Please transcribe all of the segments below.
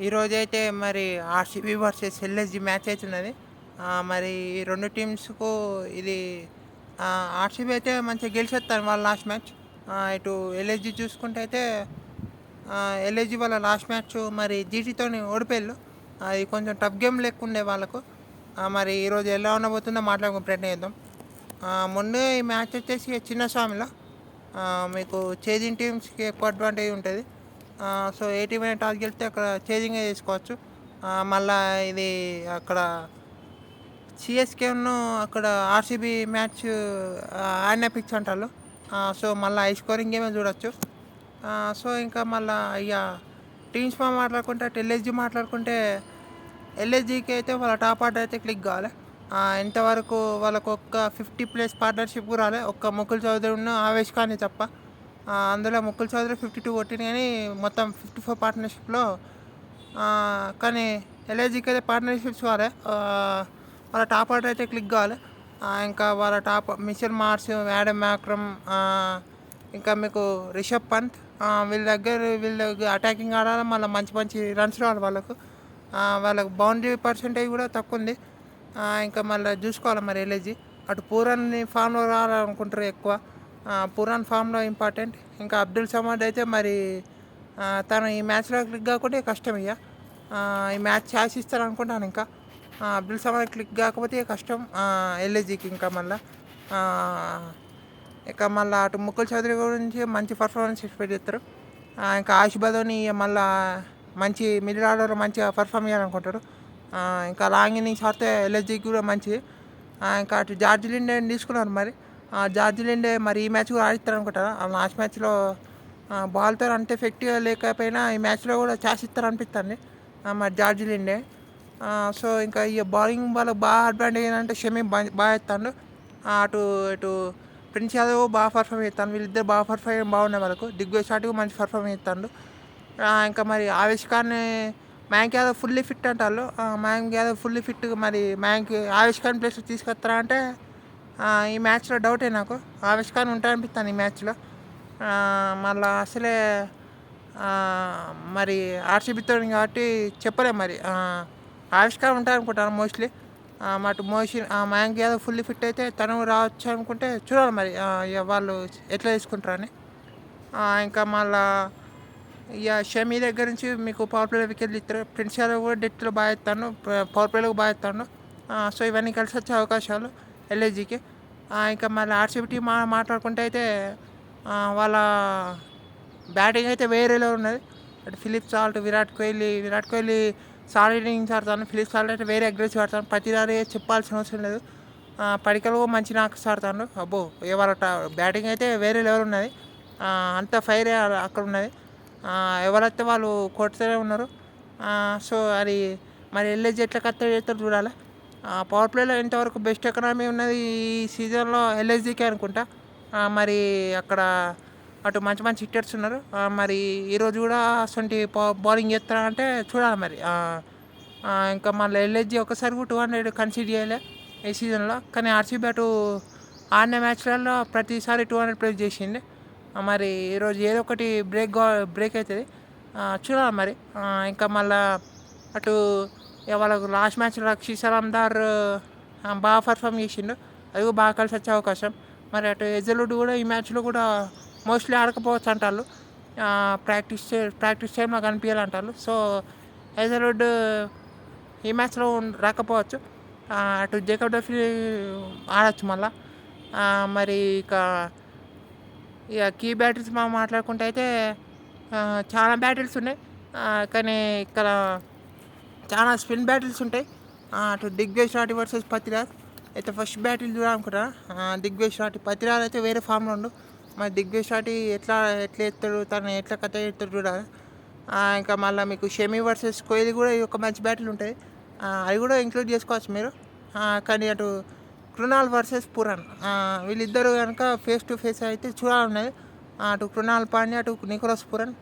ఈరోజైతే మరి RCB versus LSG match అయితున్నది. మరి ఈ 2 టీమ్స్‌కు ఇది ఆర్‌సీబీ అయితే మంచిగా గెలిచొత్తాంది వాళ్ళ లాస్ట్ మ్యాచ్. ఇటు ఎల్ఎస్‌జీ చూసుకుంటే అయితే ఎల్ఎస్‌జీ వాళ్ళ లాస్ట్ మ్యాచ్ మరి జీటీతోని ఓడిపోయిల్లు. అది కొంచెం టఫ్ గేమ్ లెక్కుండే వాళ్ళకు. మరి ఈరోజు ఎలా ఉండబోతుందో మాట్లాడుకునే ప్రయత్నం చేద్దాం. ముందు ఈ మ్యాచ్ వచ్చేసి చిన్నస్వామిలో మీకు చేజింగ్ టీమ్స్‌కి ఎక్కువ అడ్వాంటేజ్ ఉంటది. సో ఏ టీమ్ అయినా టాస్ గెలిస్తే అక్కడ చేజింగే చేసుకోవచ్చు. మళ్ళా ఇది అక్కడ సీఎస్కేను అక్కడ ఆర్సీబీ మ్యాచ్ ఆడిన పిచ్ అంటారు. సో మళ్ళీ హై స్కోరింగ్ గేమే చూడొచ్చు. సో ఇంకా మళ్ళీ ఇక టీమ్స్ మాట్లాడుకుంటే అటు ఎల్ఎస్జీ మాట్లాడుకుంటే ఎల్ఎస్జీకి అయితే వాళ్ళ టాప్ ఆర్డర్ అయితే క్లిక్ కావాలి. ఇంతవరకు వాళ్ళకు ఒక్క 50+ పార్ట్నర్షిప్ కూడా రాలే. ఒక్క ముకుల్ చౌదరి ఉన్న ఆవేష్ ఖానే తప్ప. అందులో ముకుల్ చౌదరి 52 కొట్టింది కానీ మొత్తం 54 పార్ట్నర్షిప్లో. కానీ ఎల్ఐజీకి అయితే పార్ట్నర్షిప్స్ కావాలి. వాళ్ళ టాప్ ఆర్డర్ అయితే క్లిక్ కావాలి. ఇంకా వాళ్ళ top Mitchell Marsh, Adam macramé, ఇంకా మీకు రిషబ్ పంత్, వీళ్ళ అటాకింగ్ ఆడాలి. మళ్ళీ మంచి మంచి రన్స్ రావాలి వాళ్ళకు. వాళ్ళకు బౌండరీ పర్సెంటేజ్ కూడా తక్కువ ఉంది. ఇంకా మళ్ళీ చూసుకోవాలి మరి ఎల్ఐజీ. అటు పూరన్ని ఫామ్లో రావాలనుకుంటారు ఎక్కువ. పూరాన్ ఫామ్లో ఇంపార్టెంట్. ఇంకా అబ్దుల్ సమద్ అయితే మరి తను ఈ మ్యాచ్లో క్లిక్ కాకుంటే కష్టం. ఇక ఈ మ్యాచ్ ఛాన్స్ ఇస్తారు అనుకుంటాను. ఇంకా అబ్దుల్ సమద్ క్లిక్ కాకపోతే కష్టం ఎల్ఐజీకి. ఇంకా మళ్ళీ అటు ముకుల్ చౌదరి గురించి మంచి పర్ఫార్మెన్స్ ఎక్స్పెక్ట్ చేస్తారు. ఇంకా ఆయుష్ బదోని మళ్ళీ మంచి మిడిల్ ఆర్డర్ మంచిగా పర్ఫామ్ చేయాలనుకుంటారు. ఇంకా లాంగ్ ఇన్నింగ్స్ ఆడితే ఎల్ఎస్జీకి కూడా మంచిది. ఇంకా అటు జార్జ్ లిండేని తీసుకున్నారు మరి. జార్జ్ లిండే మరి ఈ మ్యాచ్ కూడా ఆడిస్తారు అనుకుంటారా. లాస్ట్ మ్యాచ్లో బాల్తో అంత ఎఫెక్టివ్గా లేకపోయినా ఈ మ్యాచ్లో కూడా ఛాన్స్ ఇస్తారు అనిపిస్తుంది మరి జార్జ్ లిండే. సో ఇంకా ఈ బౌలింగ్ వాళ్ళకి బాగా అడ్వాంటేజ్ ఏంటంటే షమీ బాగా ఎత్తాడు. అటు ఇటు ప్రిన్స్ యాదవ్ బాగా పర్ఫామ్ చేస్తాను. వీళ్ళిద్దరు బాగా పర్ఫామ్ బాగున్నాయి వాళ్ళకు. దిగ్విజయ్ షాట్కి మంచి పర్ఫామ్ చేస్తాడు. ఇంకా మరి ఆవేష్ ఖాన్, మయాంక్ యాదవ్ ఫుల్లీ ఫిట్ అంటారు. Mayank Yadav fully fit. మరి ఆవేష్ ఖాన్ ప్లేస్ తీసుకొస్తారా అంటే ఈ మ్యాచ్లో డౌటే నాకు. ఆవేష్ ఖాన్ ఉంటాయనిపిస్తాను ఈ మ్యాచ్లో. మళ్ళీ అసలే మరి ఆర్సీబీతో కాబట్టి చెప్పలేం మరి. ఆవేష్ ఖాన్ ఉంటారనుకుంటాను mostly. Mayank Yadav fully fit అయితే తను రావచ్చు అనుకుంటే చూడాలి మరి వాళ్ళు ఎట్లా తీసుకుంటారని. ఇంకా మళ్ళా ఇక షమీ దగ్గర నుంచి మీకు పవర్ ప్లేలో వికెట్లు ఇస్తారు. ప్రిన్స్ యాదవ్ కూడా డెత్లో బాగా ఎత్తాను, పవర్ ప్లేలో బాగా ఎత్తాను. సో ఇవన్నీ కలిసి వచ్చే అవకాశాలు ఎల్ఐజీకి. ఇంకా మళ్ళీ ఆర్సీబీ టీం మాట్లాడుకుంటే అయితే వాళ్ళ బ్యాటింగ్ అయితే వేరే లెవెల్ ఉన్నది. అటు Philip Salt, Virat Kohli solid innings ఆడతాను. ఫిలిప్ సాల్ట్ అయితే వేరే అగ్రెసివ్ ఆడతాను. ప్రతిదారి చెప్పాల్సిన అవసరం లేదు. పడికలు మంచి నాక్స్ ఆడతాను. అబ్బో వాళ్ళ బ్యాటింగ్ అయితే వేరే లెవెల్ ఉన్నది. అంత ఫైర్ అక్కడ ఉన్నది. ఎవరైతే వాళ్ళు కొడుతూనే ఉన్నారు. సో అది మరి ఎల్ఐజీ ఎట్లా కట్టడి చేస్తారో చూడాలి. పవర్ ప్లేలో ఇంతవరకు బెస్ట్ ఎకనామీ ఉన్నది ఈ సీజన్లో ఎల్ఐజీకే అనుకుంటా. మరి అక్కడ అటు మంచి మంచి హిట్టర్స్ ఉన్నారు. మరి ఈరోజు కూడా అసొంటి బౌలింగ్ చేస్తారా అంటే చూడాలి మరి. ఇంకా మళ్ళీ ఎల్ఐజీ ఒకసారి కూడా 200 కన్సీడ్ చేయలే ఈ సీజన్లో. కానీ ఆర్సీబీ అటు ఆడిన మ్యాచ్లలో ప్రతిసారి 200+ చేసింది. మరి ఈరోజు ఏదో ఒకటి బ్రేక్ అవుతుంది చూడాలి మరి. ఇంకా మళ్ళా అటు వాళ్ళకు లాస్ట్ మ్యాచ్లో రక్షిత్ సలాందార్ బాగా పర్ఫామ్ చేసిండు. అది కూడా బాగా కలిసి వచ్చే అవకాశం. మరి అటు హెజల్వుడ్ కూడా ఈ మ్యాచ్లో కూడా మోస్ట్లీ ఆడకపోవచ్చు అంటారు. ప్రాక్టీస్ టైంలో కనిపించాలంటారు. సో హెజల్వుడ్ ఈ మ్యాచ్లో రాకపోవచ్చు. అటు జేకబ్ డఫీ ఆడచ్చు మళ్ళా. మరి ఇక కీ బ్యాటిల్స్ మనం మాట్లాడుకుంటే అయితే చాలా బ్యాటిల్స్ ఉన్నాయి. కానీ ఇక్కడ చాలా స్పిన్ బ్యాటిల్స్ ఉంటాయి. అటు దిగ్విజయ్ షాటి వర్సెస్ పతిరాజ్ అయితే ఫస్ట్ బ్యాటిల్ చూడాలనుకుంటా. దిగ్విజయ్ షాటి, పతిరాజ్ అయితే వేరే ఫామ్లో ఉండు. మరి దిగ్విజయ్ షాటి ఎట్లా ఎత్తాడు, తను ఎట్లా కథ ఎత్తాడు చూడాలి. ఇంకా మళ్ళీ మీకు షమీ వర్సెస్ కోహ్లీ కూడా ఈ ఒక మంచి బ్యాటిల్ ఉంటుంది. అవి కూడా ఇంక్లూడ్ చేసుకోవచ్చు మీరు. కానీ అటు కృణాల్ వర్సెస్ పురాన్ వీళ్ళిద్దరు కనుక ఫేస్ టు ఫేస్ అయితే చూడాలన్నది. అటు కృణాల్ పాండ్యా, అటు నికోలస్ పురాన్.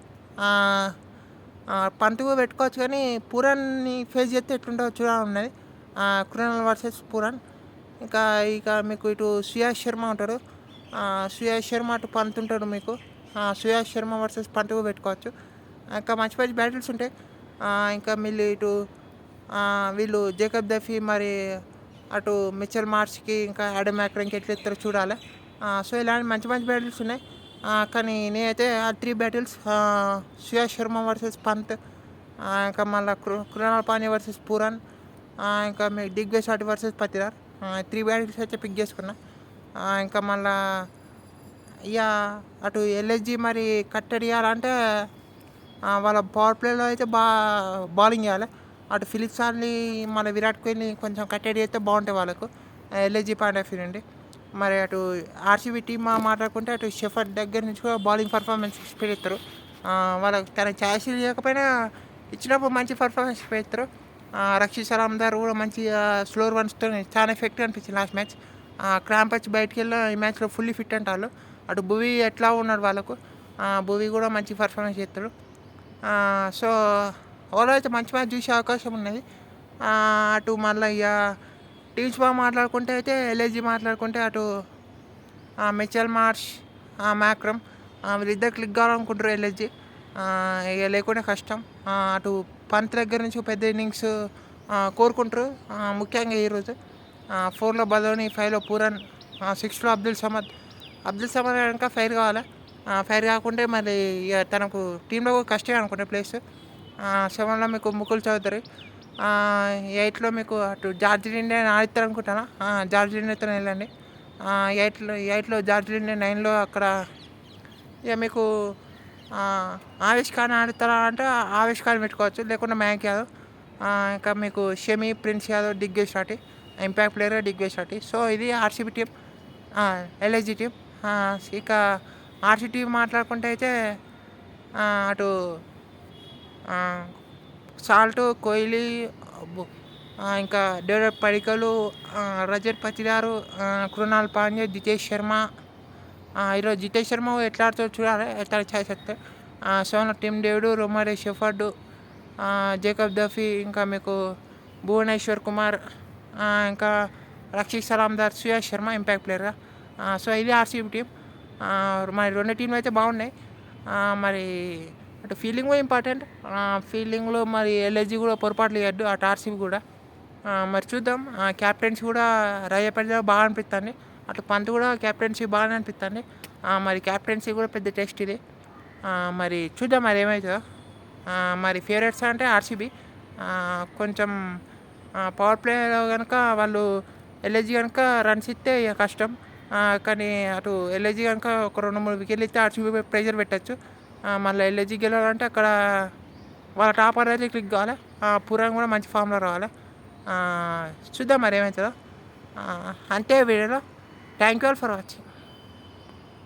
పంతుగా పెట్టుకోవచ్చు కానీ పురాన్ని ఫేస్ చేస్తే ఎట్లుంటుందో చూడాలన్నది. కృణాల్ వర్సెస్ పురాన్. ఇక మీకు ఇటు సుయాష్ శర్మ ఉంటాడు. సుయాష్ శర్మ అటు పంత్ ఉంటాడు మీకు. సుయాష్ శర్మ వర్సెస్ పంతుగా పెట్టుకోవచ్చు. ఇంకా మంచి మంచి బ్యాటిల్స్ ఉంటాయి. ఇంకా మళ్ళీ ఇటు వీళ్ళు జేకబ్ దఫీ మరి అటు మిచెల్ మార్ష్కి ఇంకా యాడమ్ మ్యాక్రమ్కి ఎట్లా ఇస్తారో చూడాలి. సో ఇలాంటి మంచి మంచి బ్యాటిల్స్ ఉన్నాయి. కానీ నేనైతే ఆ 3 బ్యాటిల్స్ సుయాష్ శర్మ వర్సెస్ పంత్, ఇంకా మళ్ళీ కృణాల్ పాండ్యా వర్సెస్ పూరన్, ఇంకా మీ దిగ్విజయ్ షాటి వర్సెస్ పతిరార్, 3 బ్యాటిల్స్ అయితే పిక్ చేసుకున్నా. ఇంకా మళ్ళా ఇక అటు ఎల్ఎస్జి మరి కట్టడియాలంటే వాళ్ళ పవర్ ప్లేలో అయితే బౌలింగ్ చేయాలి. అటు ఫిలిప్స్ సార్ని మన విరాట్ కోహ్లీ కొంచెం కట్టడి అయితే బాగుంటాయి వాళ్ళకు ఎల్ఎస్జి పాయింట్ ఆఫ్ వ్యూ నుండి. మరి అటు ఆర్సీబీ టీమ్ మాట్లాడుకుంటే అటు షెఫర్డ్ దగ్గర నుంచి కూడా బౌలింగ్ పర్ఫార్మెన్స్ పెడతారు. వాళ్ళకి తన ఛాయిస్ లేకపోయినా ఇచ్చినప్పుడు మంచి పర్ఫార్మెన్స్ పెడతారు. రక్షిత్ సలాందార్ కూడా మంచి స్లోర్ వన్స్తో చాలా ఎఫెక్ట్గా అనిపించింది లాస్ట్ మ్యాచ్. క్రాంప్ వచ్చి బయటికి వెళ్ళి ఈ మ్యాచ్లో ఫుల్లీ ఫిట్ అంటారు. అటు భువీ ఎట్లా ఉన్నాడు వాళ్ళకు, భువీ కూడా మంచి పర్ఫార్మెన్స్ చేస్తాడు. సో ఓవరాల్ అయితే మంచి మ్యాచ్ చూసే అవకాశం ఉన్నది. అటు మళ్ళీ ఇక టీమ్స్ బాగా మాట్లాడుకుంటే అయితే ఎల్ఎస్జీ మాట్లాడుకుంటే అటు మిచెల్ మార్ష్, మ్యాక్రమ్ వీళ్ళిద్దరు క్లిక్ కావాలనుకుంటారు ఎల్ఎస్జీ. ఇక లేకుంటే కష్టం. అటు పంత్ దగ్గర నుంచి పెద్ద ఇన్నింగ్స్ కోరుకుంటారు. ముఖ్యంగా ఈరోజు 4లో బదోని, 5లో పూరన్, 6లో అబ్దుల్ సమద్ కనుక ఫైర్ కావాలి. ఫైర్ కాకుంటే మరి ఇక తనకు టీంలో కష్టమే అనుకుంటే ప్లేస్. 7లో మీకు ముకుల్ చౌదరి, 8లో మీకు అటు జార్జ్ ఇండియన్ ఆడిస్తారు అనుకుంటాను. జార్జ్ ఇండియాతో వెళ్ళండి. 8లో జార్జ్ ఇండియన్, 9లో అక్కడ ఇక మీకు ఆవిష్కారం ఆడుతారా అంటే ఆవిష్కారం పెట్టుకోవచ్చు, లేకుండా మ్యాంక్ యాదవ్, ఇంకా మీకు షమి, ప్రిన్స్ యాదవ్, దిగ్విజయ్ షాటి, ఇంపాక్ట్ ప్లేయర్ దిగ్విజయ్ షాటి. సో ఇది ఆర్సీబీ టీం, ఎల్ఎస్జీ టీం. ఇక ఆర్సీ టీం మాట్లాడుకుంటే అయితే అటు సాల్ట్, కోహ్లీ, ఇంకా డేవిడ్ పడికలు, రజత్ పతిదారు, కృణాల్ పాండ్యా, జితేష్ శర్మ. ఈరోజు జితేష్ శర్మ ఎట్లా ఆడుతాడో చూడాలి, ఎట్లా ఛాయిస్ వస్తే. 7లో Tim David, Romario Shepherd, Jacob Duffy, ఇంకా మీకు భువనేశ్వర్ కుమార్, ఇంకా రక్షిత్ సలాందార్, సుయాష్ శర్మ ఇంపాక్ట్ ప్లేయర్గా. సో ఇది ఆర్సీబీ టీం. మరి 2 టీంలు అయితే బాగున్నాయి. మరి అటు ఫీల్డింగ్ కూడా ఇంపార్టెంట్. ఫీల్డింగ్లో మరి ఎల్ఎస్జీ కూడా పొరపాట్లు చేయద్దు, అటు ఆర్సీబీ కూడా. మరి చూద్దాం. క్యాప్టెన్సీ కూడా రాజపల్లి బాగా అనిపిస్తుంది. అటు పంత్ కూడా క్యాప్టెన్సీ బాగానే అనిపిస్తుంది. మరి క్యాప్టెన్సీ కూడా పెద్ద టెస్ట్ ఇది. మరి చూద్దాం మరి ఏమవుతుందో. మరి ఫేవరెట్స్ అంటే ఆర్సీబీ. కొంచెం పవర్ ప్లేలో కనుక వాళ్ళు ఎల్ఎస్జీ కనుక రన్స్ ఇస్తే ఇక కష్టం. కానీ అటు ఎల్ఎస్జీ కనుక ఒక 2-3 వికెట్లు ఇస్తే ఆర్సీబీ ప్రెజర్ పెట్టచ్చు. మళ్ళీ ఎల్ఎస్జీ గెలవాలంటే అక్కడ వాళ్ళ టాప్ ఆర్డర్ క్లిక్ కావాలి. పురాణ్ కూడా మంచి ఫామ్లో రావాలి. చూద్దాం మరి ఏమవుతుందో. అంతే వీడియోలో. Thank you all for watching.